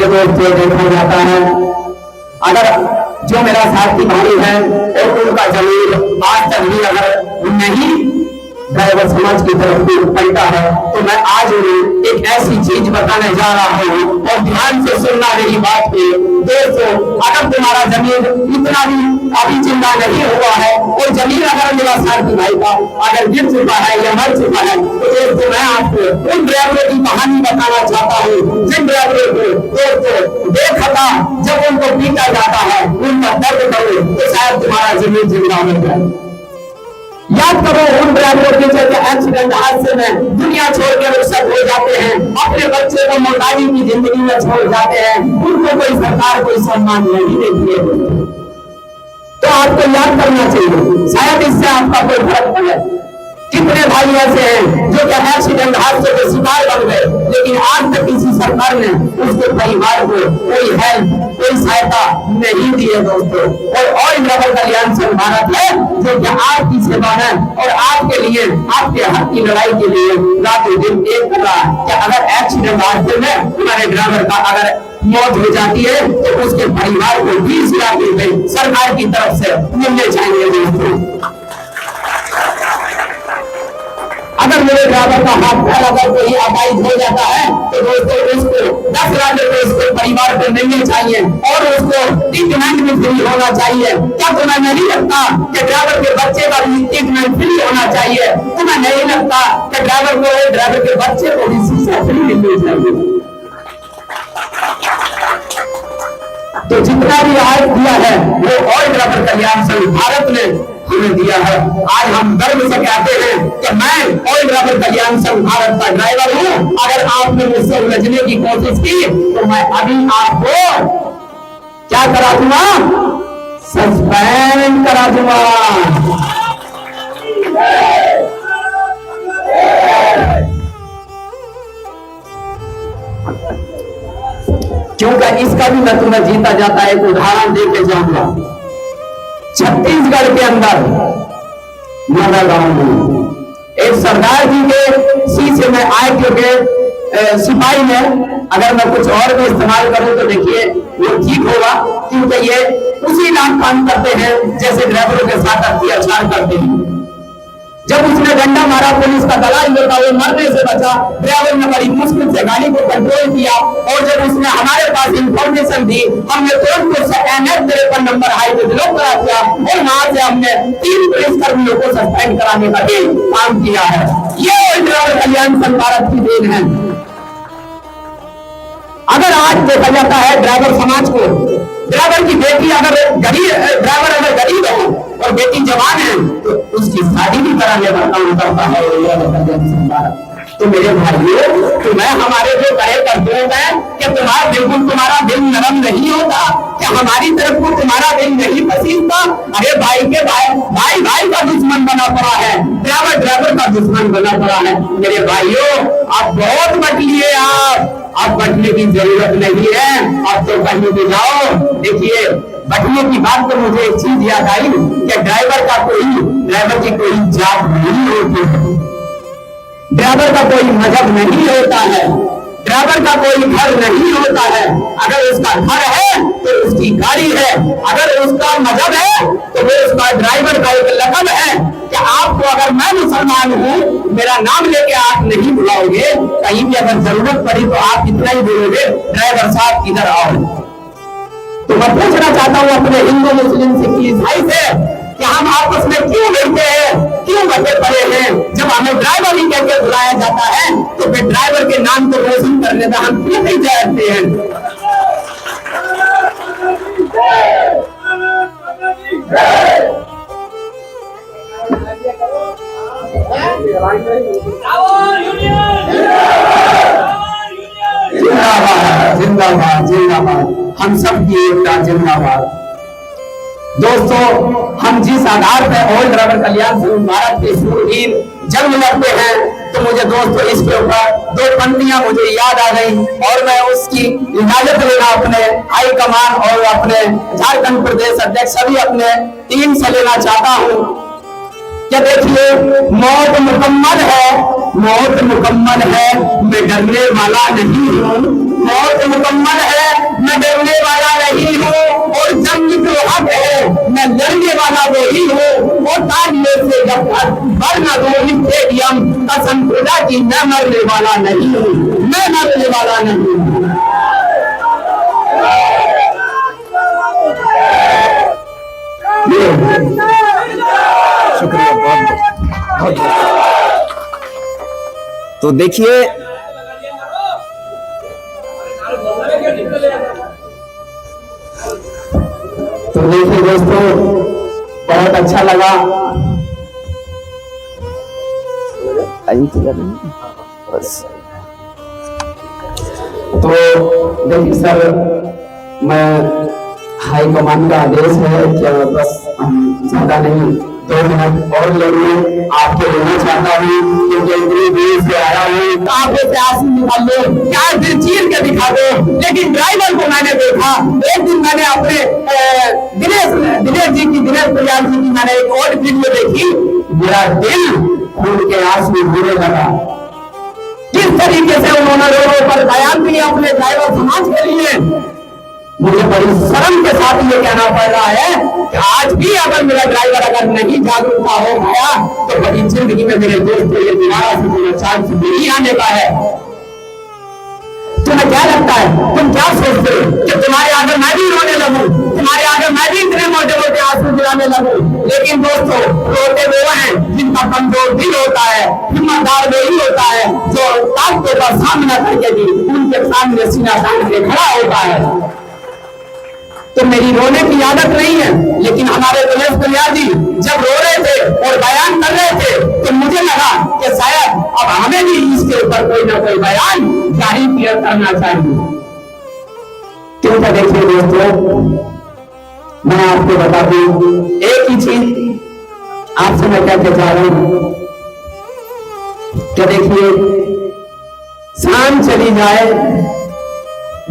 तो दोस्तों देखा जाता है, अगर जो मेरा साथी भाई है और उनका जमीन आज तक भी अगर नहीं ड्राइवर समाज की तरफ भी पलटा है, तो मैं आज उन्हें एक ऐसी चीज बताने जा रहा हूँ और ध्यान से सुनना मेरी बात पे। दोस्तों, अगर तुम्हारा जमीन इतना भी अभी जिंदा नहीं हुआ है और जमीन अगर मेरा साथी भाई का अगर गिर चुका है या मर चुका है, तो दोस्तों मैं आपको उन ड्राइवरों की कहानी बताना चाहता हूँ जिन ड्राइवरों को दोस्तों बेखता जब उनको पीटा जाता है, उनका दर्द करो तो शायद तुम्हारा जमीन जिंदा हो जाए। याद करो उन ड्राइवरों के चलते एक्सीडेंट हादसे में दुनिया छोड़कर रुखसत हो जाते हैं, अपने बच्चे को मोटाई की जिंदगी में छोड़ जाते हैं, उनको कोई सरकार कोई सम्मान नहीं देती है। तो आपको याद करना चाहिए, शायद इससे आपका कोई फर्क पड़े। कितने भाई ऐसे हैं जो कि एक्सीडेंट हादसे के शिकार बन गए, लेकिन आज तक किसी सरकार ने उसके परिवार को कोई हेल्प कोई सहायता नहीं दी है दोस्तों। और ऑयल ड्राइवर कल्याण संघ भारत है जो कि आपकी सेवा है और आपके लिए आपके हक की लड़ाई के लिए रातों दिन एक कर रहा है कि अगर एक्सीडेंट हादसे में हमारे ड्राइवर का अगर मौत हो जाती है तो उसके परिवार को 20 लाख रुपए सरकार की तरफ से मिलने चाहिए दोस्तों। अगर मेरे ड्राइवर का हाथ पैर अगर कोई अपाहिज हो जाता है तो दोस्तों उसको 10 लाख रुपए उसके परिवार को मिलने चाहिए और उसको ट्रीटमेंट भी फ्री होना चाहिए। क्या तुम्हें नहीं लगता कि ड्राइवर के बच्चे का भी ट्रीटमेंट फ्री होना चाहिए? तुम्हें नहीं लगता कि ड्राइवर के बच्चे को भी शिक्षा फ्री मिलनी चाहिए? तो जितना भी आय दिया है वो ऑयल ड्राइवर कल्याण संघ भारत ने हमें दिया है। आज हम गर्व से कहते हैं कि मैं ऑयल ड्राइवर कल्याण संघ भारत का ड्राइवर हूँ। अगर आपने मुझसे उलझने की कोशिश की तो मैं अभी आपको क्या करा दूंगा? सस्पेंड करा दूंगा। क्योंकि इसका भी मैं तुम्हें जीता जाता एक उदाहरण देके जाऊंगा। छत्तीसगढ़ के अंदर नगर गांव में एक सरदार जी के शीशे में आए क्योंकि सिपाही में अगर मैं कुछ और भी इस्तेमाल करूं तो देखिए वो ठीक होगा, क्योंकि ये उसी नाम काम करते हैं जैसे ड्राइवरों के साथ अत्याचार करते हैं। जब उसने डंडा मारा पुलिस का दलाल होता वो मरने से बचा, ड्राइवर ने बड़ी मुश्किल से गाड़ी को कंट्रोल किया और जब उसने हमारे पास इंफॉर्मेशन दी हमने तुरंत उससे NH 53 नंबर हाईवे ब्लॉक करा दिया और वहां से हमने 3 पुलिस कर्मियों को सस्पेंड कराने का भी काम किया है। ये ड्राइवर कल्याण संघ भारत की देन है। अगर आज देखा जाता है ड्राइवर समाज को, ड्राइवर की बेटी अगर ड्राइवर अगर गरीब है और बेटी जवान है तो उसकी शादी भी कराने का काम करता है। तो मेरे भाइयों, तुम्हें हमारे जो कहे कर्तव्य है कि तुम्हारा दिल नरम नहीं होता, कि हमारी तरफ को तुम्हारा दिल नहीं पसीजता। अरे भाई के भाई का दुश्मन बना पड़ा है, ड्राइवर का दुश्मन बना पड़ा है। मेरे भाइयों, आप बहुत बच लिए, आप बचने की जरूरत नहीं है। आप तो कहीं भी जाओ, देखिए बचने की बात तो मुझे एक चीज याद आई कि ड्राइवर की कोई जात नहीं होती है, ड्राइवर का कोई मजहब नहीं होता है, ड्राइवर का कोई घर नहीं होता है। अगर उसका घर है तो उसकी गाड़ी है, अगर उसका मजहब है तो वो उसका ड्राइवर का एक लक़ब है कि आपको अगर मैं मुसलमान हूँ मेरा नाम लेके आप नहीं बुलाओगे, कहीं भी अगर जरूरत पड़ी तो आप इतना ही बोलोगे ड्राइवर साहब किधर आओ। तो मैं पूछना चाहता हूँ अपने हिंदू मुस्लिम सिख ईसाई से कि हम आपस में क्यों लड़ते हैं, क्यों बटे पड़े हैं? जब हमें ड्राइवर ही कहकर बुलाया जाता है तो फिर ड्राइवर के नाम को रोशन करने का हम क्यों नहीं चाहते हैं? जिंदाबाद जिंदाबाद जिंदाबाद, हम सब की एकता जिंदाबाद। दोस्तों, हम जिस आधार पर ऑयल ड्राइवर कल्याण संघ भारत के शूरवीर जंग लड़ते हैं, तो मुझे दोस्तों इसके ऊपर 2 पंक्तियां मुझे याद आ गई और मैं उसकी इजाजत लेना अपने हाई कमान और अपने झारखंड प्रदेश अध्यक्ष सभी अपने टीम से लेना चाहता हूं कि देखिए, मौत मुकम्मल है मौत मुकम्मल है, मैं डरने वाला नहीं हूँ। मौत मुकम्मल है, मैं डरने वाला नहीं हूँ। और जंग जो हक है, मैं लड़ने वाला वही हूँ। और तालियों से जब भर न दो स्टेडियम, कसम खुदा की मैं मरने वाला नहीं हूँ, मैं मरने वाला नहीं हूँ। शुक्रिया, बहुत तो देखिए दोस्तों, बहुत अच्छा लगा। बस तो देखिए सर, मैं हाई कमान का आदेश है कि बस हम ज्यादा नहीं 2 मिनट और लेंगे। आपको लेना चाहता हूँ क्योंकि इतनी देर से आया हूँ। आंखों से आंसू निकाल लो, क्या फिर चीर के दिखा दो। लेकिन ड्राइवर को मैंने देखा, एक दिन मैंने अपने दिनेश प्रयाग जी की मैंने एक और वीडियो देखी, मेरा दिल खून के आंसू गिरने लगा। किस तरीके से उन्होंने रोडों पर बयान दिए अपने ड्राइवर समाज के लिए। मुझे बड़ी शर्म के साथ ये कहना पड़ रहा है कि आज भी अगर मेरा ड्राइवर अगर नहीं जागरूकता हो गया तो कभी जिंदगी में मेरे दोस्त को ये दोबारा से मेरा चांस नहीं आने का है। तुम्हें क्या लगता है, तुम क्या सोचते हो कि तुम्हारे आगे मैं भी रोने लगूं, तुम्हारे आगे मैं भी इतने मोटे मोटे आंसू गिराने लगूं। लेकिन दोस्तों, रोते वो हैं जिनका कमजोर दिल होता है, हिम्मतदार वही होता है जो ताकतों का सामना करके भी उनके सामने सीना तान के खड़ा होता है। तो मेरी रोने की आदत नहीं है, लेकिन हमारे दिनेश प्रयाग जी जब रो रहे थे और बयान कर रहे थे तो मुझे लगा कि शायद अब हमें भी इसके ऊपर कोई ना कोई बयान जारी करना चाहिए। क्योंकि देखिए दोस्तों, मैं आपको बता दूं एक ही चीज आपसे मैं कहते जा रहा हूं कि देखिए, शान चली जाए,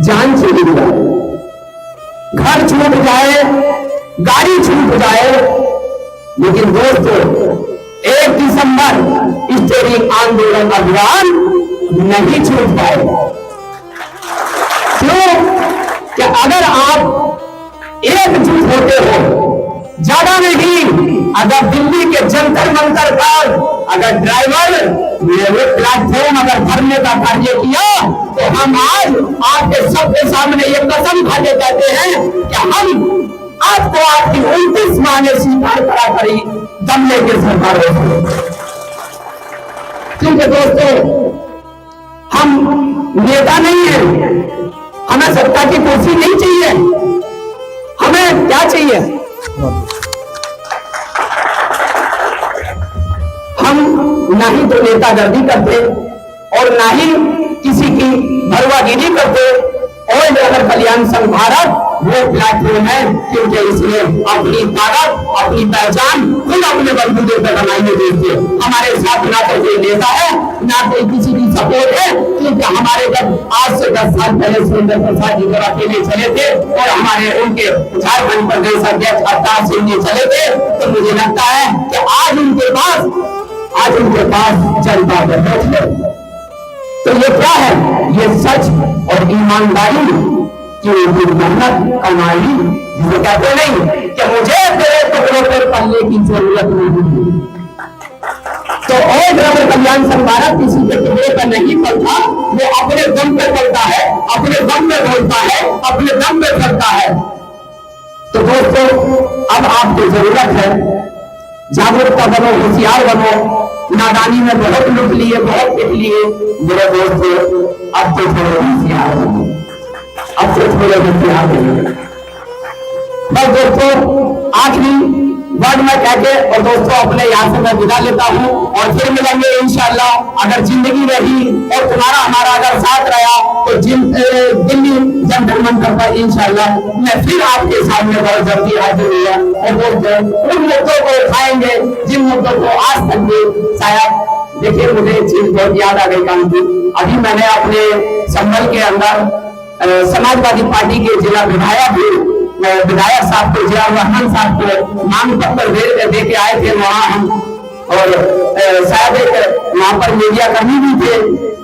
जान चली जाए, घर छूट जाए, गाड़ी छूट जाए, लेकिन दोस्तों 1 दिसंबर स्टेरिंग आंदोलन अभियान नहीं छूट पाए। क्यों? कि अगर आप एकजुट होते हो, ज्यादा नहीं, अगर दिल्ली के जंतर मंतर पर अगर ड्राइवर प्लेटफॉर्म अगर भरने का कार्य किया तो हम आज आपके सबके सामने ये कसम खा के कहते हैं कि हम आपको आपकी 29 मांगे स्वीकार करा करी दम लेके सरकार हो। क्योंकि दोस्तों, हम नेता नहीं है, हमें सत्ता की कुर्सी नहीं चाहिए, हमें क्या चाहिए? हम ना ही तो नेतागिरी करते और ना ही किसी की भरवागिरी करते। और नगर कल्याण संघ भारत वो प्लेटफॉर्म है क्योंकि इसमें अपनी ताकत, अपनी पहचान खुद अपने बलबूते पर बनाइए। देखिए, हमारे साथ ना तो कोई नेता है, ना कोई किसी की सपोर्ट है। क्योंकि हमारे जब आज से 10 साल पहले सुरेंद्र प्रसाद जी जब अकेले चले थे और हमारे उनके झारखंड प्रदेश अध्यक्ष अवतार सिंह जी चले थे, तो मुझे लगता है कि आज उनके पास जनता बहुत है। तो ये क्या है? ये सच और ईमानदारी की मेहनत कमाई, जिसे कहते नहीं कि मुझे तेरे टुकड़ों पर पलने की जरूरत नहीं। तो और नगर कल्याण संघ भारत किसी के टुकड़े पर नहीं पलता, वो अपने दम पे पलता है, अपने दम पे बोलता है, अपने दम पे चलता है। तो दोस्तों, अब आपको जरूरत है जागरूकता बनो, होशियार बनो। नादानी में बहुत लुट लिए, बहुत पिट लिए। मेरे दोस्तों, अब तो थोड़े होशियार बनो, अब तो थोड़े होशियार बनो। बस दोस्तों, आखिरी वर्ड में कहके और दोस्तों अपने यहाँ से मैं विदा लेता हूँ और फिर मिलेंगे इंशाल्लाह। अगर जिंदगी रही और तुम्हारा हमारा अगर साथ रहा तो दिल्ली जंतर मंतर पर इंशाल्लाह मैं फिर आपके सामने बहुत जल्दी हाजिर हुआ और दोस्तों उन मुद्दों को उठाएंगे जिन मुद्दों को आज तक भी शायद। देखिए, मुझे एक चीज बहुत याद आ गई काम की। अभी मैंने अपने संभल के अंदर समाजवादी पार्टी के जिला विधायक साहब को, जिया रहमान साहब को मांग पत्र दे के आए थे। वहां हम और शायद एक वहां पर मीडिया कर्मी भी थे,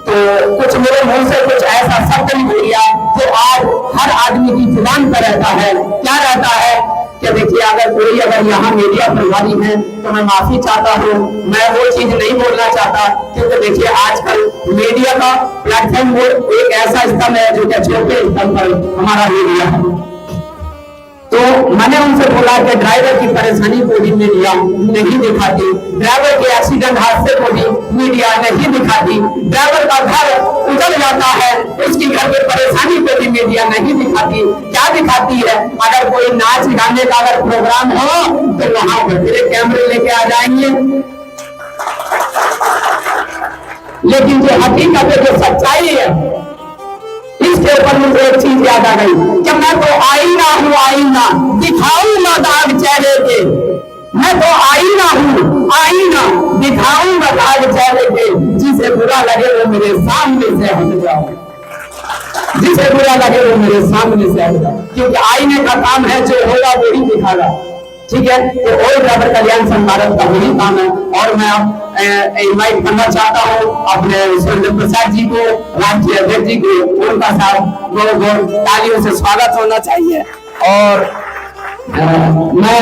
तो कुछ मेरे मुंह से कुछ ऐसा शब्द निकल गया जो आज हर आदमी की जुबान पर रहता है। क्या रहता है कि देखिए, अगर यहाँ मीडिया प्रभारी है तो मैं माफी चाहता हूँ, मैं वो चीज नहीं बोलना चाहता, क्योंकि देखिए आजकल मीडिया का प्लेटफॉर्म एक ऐसा स्तंभ है जो कि छोटे स्तंभ पर हमारा मीडिया है। तो मैंने उनसे बोला कि ड्राइवर की परेशानी को भी मीडिया नहीं दिखाती, ड्राइवर के एक्सीडेंट हादसे को भी मीडिया नहीं दिखाती, ड्राइवर का घर उजड़ जाता है उसकी घर में परेशानी को भी मीडिया नहीं दिखाती। क्या दिखाती है? अगर कोई नाच गाने का अगर प्रोग्राम हो तो वहां पर फिर कैमरे लेके आ जाएंगे। लेकिन जो हकीकत है, जो सच्चाई है, इसके ऊपर मुझे एक चीज याद आ गई कि मैं तो आईना हूँ, आईना दिखाऊंगा दाग चेहरे के। मैं तो आईना हूँ, आईना दिखाऊंगा दाग चेहरे के। जिसे बुरा लगे वो मेरे सामने से हट जाओ, जिसे बुरा लगे वो मेरे सामने से हट जाओ, क्योंकि आईने का काम है जो होगा वो ही दिखागा। ठीक है, तो ऑल ड्राइवर कल्याण संघ भारत का वही काम है। और मैं इनवाइट करना चाहता हूँ अपने सुरेंद्र प्रसाद जी को, राष्ट्रीय अध्यक्ष जी को, उनका साथ गौर गौर तालियों से स्वागत होना चाहिए। और मैं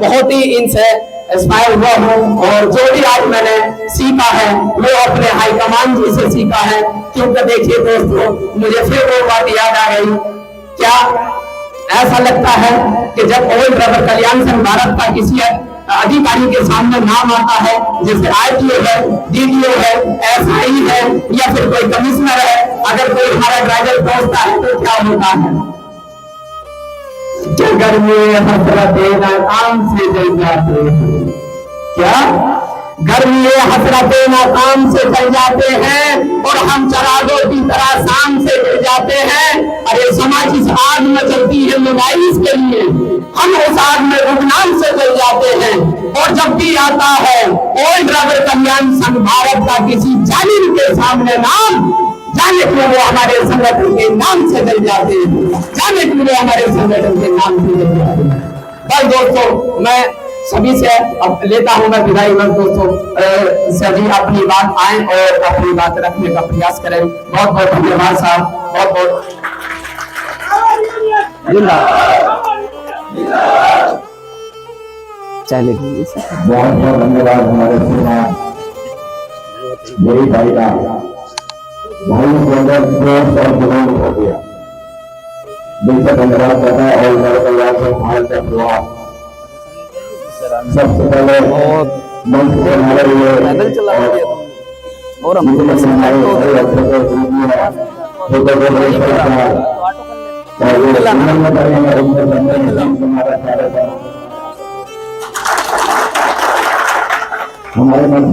बहुत ही इनसे इंस्पायर हुआ हूँ, और जो भी आज मैंने सीखा है वो अपने हाईकमान जी से सीखा है। क्योंकि देखिए दोस्तों, मुझे फिर वो बात याद आ गई, क्या ऐसा लगता है कि जब ऑल ड्राइवर कल्याण संघ भारत का किसी अधिकारी के सामने नाम आता है, जैसे आईटीओ है, डीडीओ है, एसआई है, या फिर कोई कमिश्नर है, अगर कोई हमारा ड्राइवर पहुंचता है तो क्या होता है? गर्मी हसरतें नाकाम से जल जाते हैं। क्या गर्मी हसरतें नाकाम से जल जाते हैं और हम चरागों की तरह शाम से गिर जाते हैं। अरे समाज इस आग में जलती है मोबाइल के लिए, हम उस आग में गुमनाम से जल जाते हैं। और जब भी आता है ऑल ड्राइवर कल्याण संघ भारत का किसी जालिम के सामने नाम, जाने क्यों वो हमारे संगठन के नाम से जल जाते हैं, जाने क्यों वो हमारे संगठन के नाम से जल जाते हैं। बस दोस्तों, मैं सभी से अब लेता हूं मैं विदाई। में दोस्तों सभी अपनी बात आए और अपनी बात रखने का प्रयास करें। बहुत बहुत धन्यवाद साहब, बहुत बहुत चलिए बहुत बहुत धन्यवाद हमारे मेरी भाई का भाई के अंदर जोश और जुनून हो गया। दिल से धन्यवाद करता है और घर परिवार से भारत का दुआ। सबसे पहले मंच से हमारे पैदल चला और हम हमारे मंच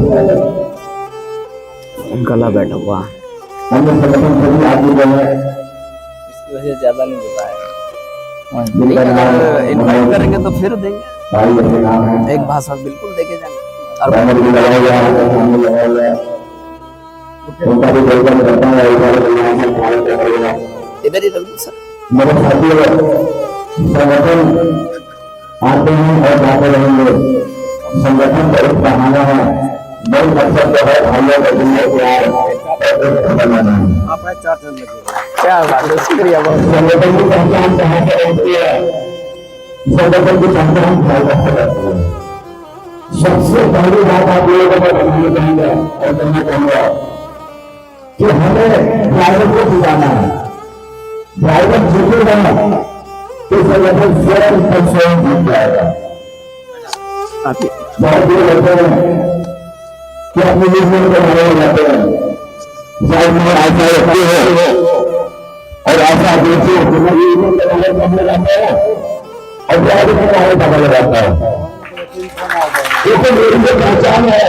गला बैठा हुआ, अन्य संगठन सभी आदमी जो है इसकी वजह ज्यादा नहीं बोला है। अगर इनवाइट करेंगे तो फिर देंगे, भाई अपने नाम है एक भाषण बिल्कुल देके जाएंगे। बैनर भी लगाया गया है, सामने लगाया गया है, उनका भी वेलकम करता है। इधर ही रखो सर। मेरे साथियों, संगठन आते हैं और जाते रहेंगे। संगठन का एक बहाना है, मूल मकसद जो है भाइयों को दुनिया के आए बनाना है। क्या बात है, शुक्रिया बहुत। संगठन की पहचान कहाँ से होती है? संगठन की पहचान भाई से करते हैं। सबसे पहली बात आप लोगों को मैं बताना चाहूंगा और कहना चाहूंगा कि हमें ड्राइवर को सिखाना है। ड्राइवर जीतेगा तो संगठन स्वयं जीत जाएगा। बहुत लोग होते हैं कि अपने movement को मारे जाते हैं, शायद मैं ऐसा व्यक्ति हो और ऐसा व्यक्ति करने जाते हैं और ड्राइवर को मारे पकड़ जाता है। ये तो मेरी जो पहचान है